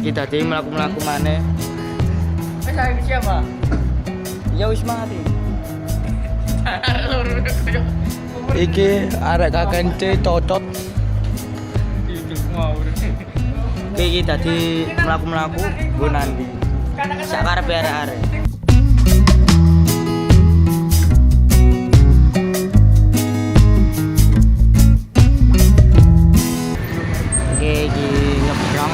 Kita jadi melaku mana? Saya siapa? Ya wis mati. Iki arek kakente cocot. Iki dadi mlaku-mlaku nggo nanti. Sak karepe arek-arek. Iki nyebrang.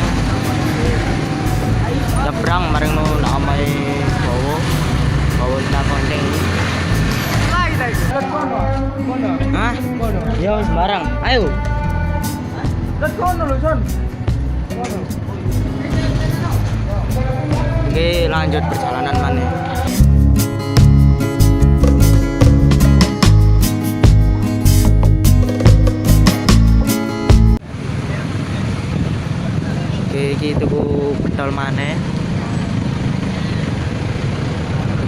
Nyebrang mareng no nak omahe bawa. Bawa nang konteng. Hah? Ya wis barang. Ayo. Let kono lho, Son. Oke, lanjut perjalanan mana? Oke, iki tuku bedol mana?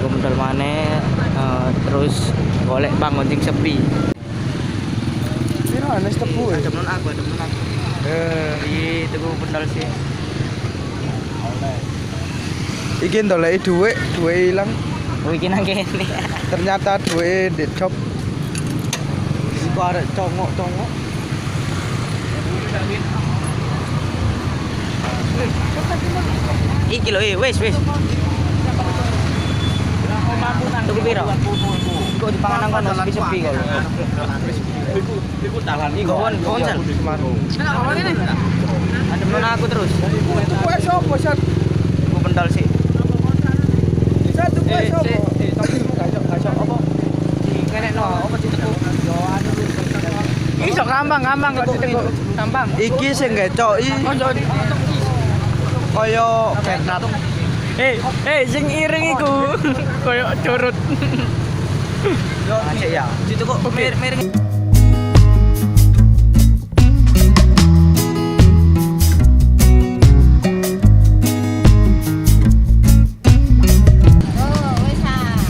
Tuku bedol mana? Terus golek bangun sepi. Piro ana tebu? Ada menun aku. Iki tuku bedol sih. Iki ndoleki dhuwit ilang. Oh, iki nang kene. Ternyata dhuwit di shop. Iku arek congok-congok. Iki lho, wis. Tuku piro? Kok dipangan nang kono sepi-sepi kok. Iku tahan Iki gowon sel. Ada menun aku terus. Kowe sopo, Son? Tuku pentol sih. Satu kowe sopo? gacok apa? Kenekno apa diteku? Iso gampang kok ditekuk. Gampang. Iki sing ngecoki kaya Bernat. Sing iring iku koyo curut. Yo, ya. Diteku miring.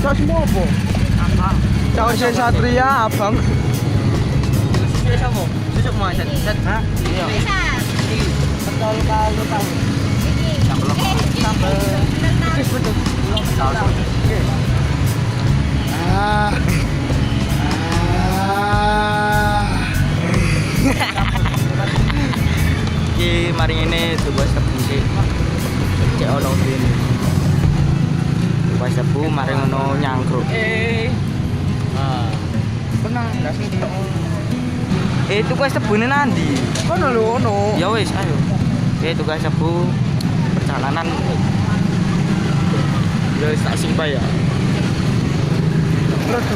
Sausmu opo? Apa? Saus Satria abang. Biasa mo. Susuk mo set. Hah? Iya. Pentol kalu tahu. Sambel. Betul. Saus. Ah. Iki mari ngene tuku sebu sih. Cek ono ngene. Tuku sebu mari ngono nyangkruk. Tenang, ndak sing Tuku sebune nandi? Kono lho ono. Ya wis, ayo. Tuku sebu perjalanan. Ya wis tak simpah ya.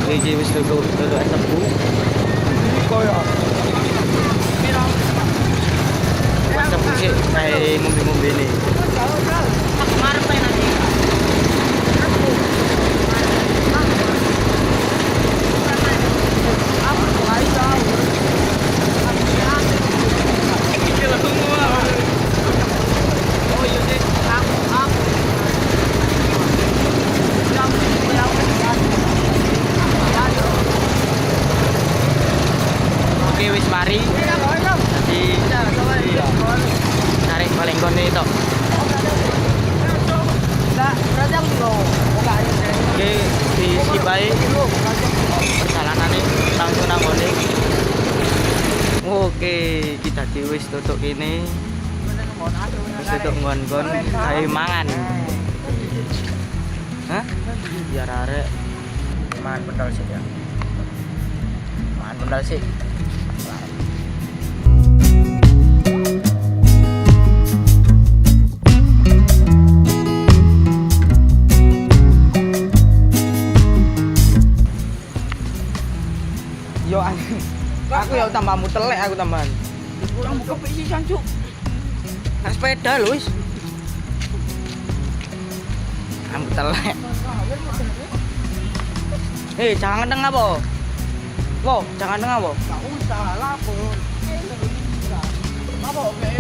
Iki wis tuku sebu. Koyo Sebu sih kayak ngombe-ngombe ini. Marep nanti. Oke wis mari. Jadi tarik paling kone itu. Oke di Sibai perjalanan ini langsung nang kone. Oke kita wis tutuk kene. Wis tutuk nggon-nggon kae mangan. Hah? Biar arek mangan pentol sih ya. Mangan pentol sih. Yo aku ya tambah mutelek aku tambahan. kurang buka PC jancuk. Nah, sepeda lho wis. Aku telek. Jangan tengah apa? Wo, jangan tengah apa? Enggak usah lapor. Apa oke?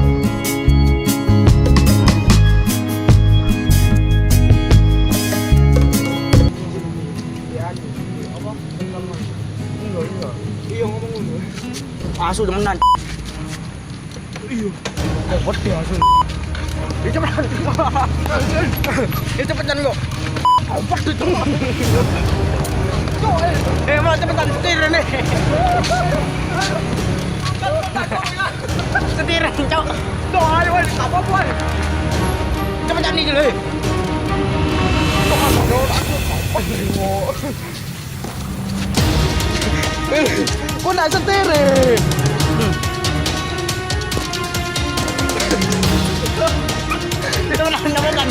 Iya ngomong ngono. Asu temenan. Iya. Kok wedi asu. cepetan. Cepetan kok. Apa itu? Mau cepetan setir nih. Setiran, cok. Tuh, ayo, apa-apa. Cepetan nih dulu. Kok nggak setir? Cepetan.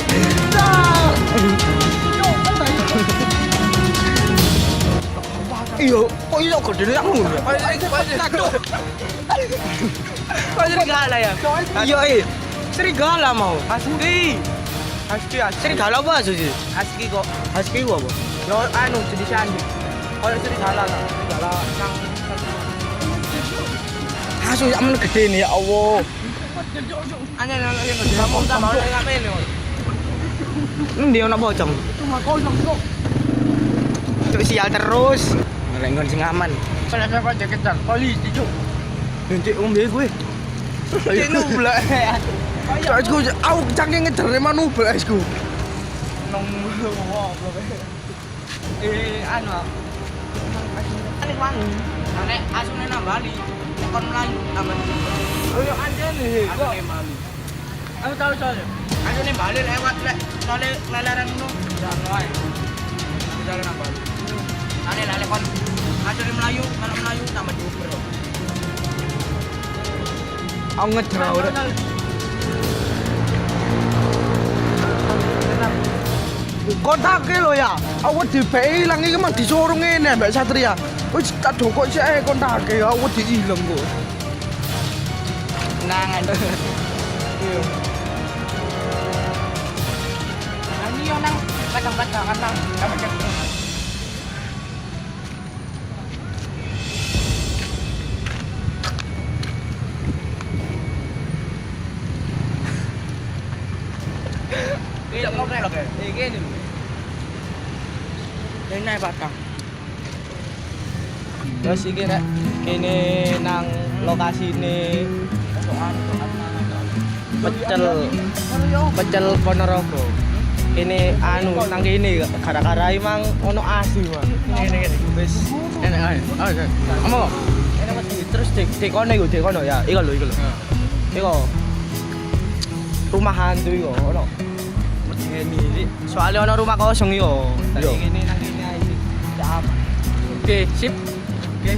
Iyo, kok iso gede aku ya? Kok serigala ya? Iya, serigala mau. Husky. Serigala apa sih? Husky kok. Husky apa? Yo anu jenis anjing. Kalau serigala lah. Serigala yang Asu aman gede nih ya Allah. aneh yang gede. Kamu tak mau ngapain nih? Ini dia nak bocong. Cuma kosong kok. Cuk sial terus. Ngelenggon sing aman. Saya kok kejar polisi cuk. Cuk gue. Cek nubla. Aku cangke ngejar emang nubla aku. Nong anu. Ane wangi. Ane asune nang Bali. Kon mlayu taman. Oh yo anjene kok. Aku tahu soalnya. Asune Bali lewat lek sole leleran ngono. Jalan wae. Jalan nang Bali. Ane lek kon asune mlayu, kalau mlayu taman Jogor. Aku ngejar ora. Kontake lho ya. Aku dibeki ilang iki mah disuruh ngene Mbak Satria. Wis tak dokok sik kontake aku diilang kok. Nangan. Iya. Ini yo nang kadang-kadang nang dapat. Iya ngobrol lho. Iki nih. Ini naik batang. Terus iki rek kene nang lokasi ini pecel Ponorogo. Ini anu nang kene gara-gara emang ono asu mah. Ngene. Wis enak ae. Kamu enak mesti terus dek kono iku dek kono ya. Iku lho. Iku rumah hantu iku ono. Ini soalnya ono rumah kosong yo. Tadi kene nang kene ae sih. Aman. Oke, sip. Oke.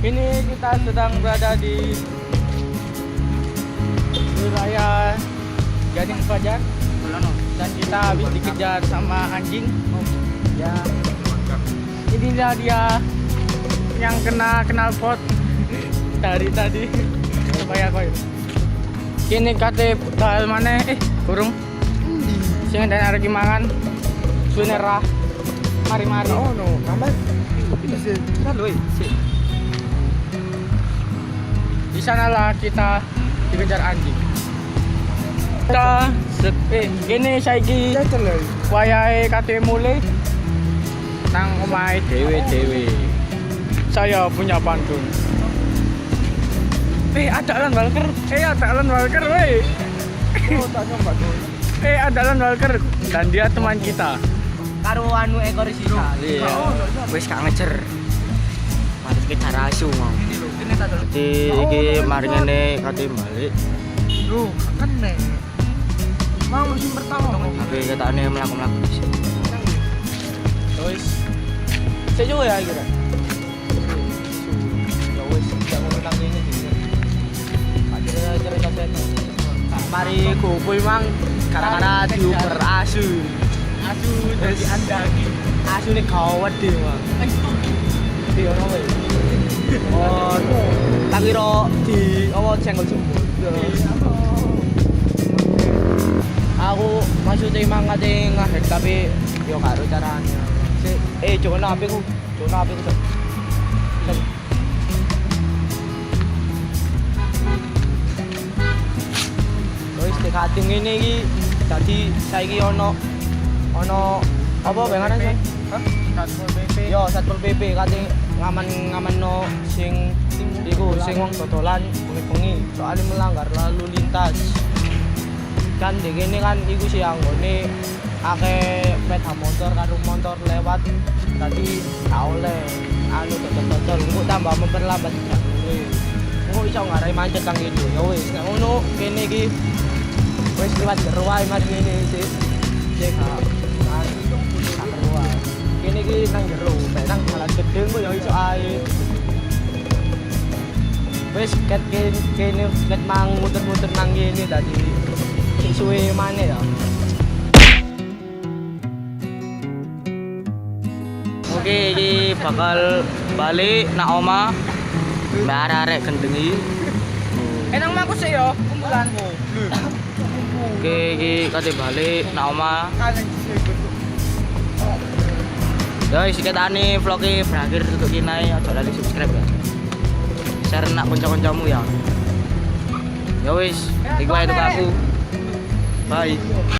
Ini kita sedang berada di wilayah Gading Fajar dan kita habis dikejar sama anjing. Ya. Inilah dia yang kena knalpot dari tadi. Supaya koyo. Kini kate dal mana burung. Sing dan arek mangan. Suwe rah. Mari-mari. Oh no, kamar. Bisa. Halo, sih. Di sanalah kita dikejar anjing. Kita ini saiki wayahe kate mulai nang omahe dhewe-dhewe. Saya punya pantun. Ada Alan Walker. Ada Alan Walker, weh. Oh, tak nyoba dulu. Ada Alan Walker dan dia teman kita. Karo anu ekor sisa. Iya. Wis gak ngejer. Harus kejar asu mau. Ini lho, kene tak dulu. Jadi iki mari ngene kate balik. Loh, kan nek. Mau musim pertama. Oke, ketane mlaku-mlaku dhisik. Wis. Saya juga ya kira. Ya wis, gak mau nang kene iki. Cerita mari kumpul mang gara-gara diuber asu. Asu dari andagi. Asu ini gawat deh mang. Iya ono wae. Oh, tak kira di apa senggol jemput. Aku maksudnya emang kate ngahek tapi yo karo caranya. Jono HP ku. Wis dekating ngene iki dadi saiki ono apa bengane sih? Hah? Satpol PP. Yo Satpol PP kate ngaman-ngamanno sing iku sing wong dodolan bengi-bengi soalnya melanggar lalu lintas. kan di kene kan iku sih anggone akeh sepeda motor karo motor lewat tadi gak oleh anu dodol-dodol engko tambah memperlambat jalure engko iso ngarai macet kang kene ya wis nek ngono kene iki wis liwat jero wae mari ngene sik sik gak perlu wae kene iki nang jero nek nang jalan gede engko ya iso ae wis ket kene ket mang muter-muter nang kene tadi sik suwe maneh ya. Oke, iki bakal balik nak oma. Mbak arek gendengi. Enang mah aku sih yo, kumpulan. Oke, iki kate balik nak oma. Guys, seketane vlog-e berakhir untuk kini. Aja lali subscribe ya. Share nak kanca-kancamu ya. Ya wis, iku ae aku. Bye.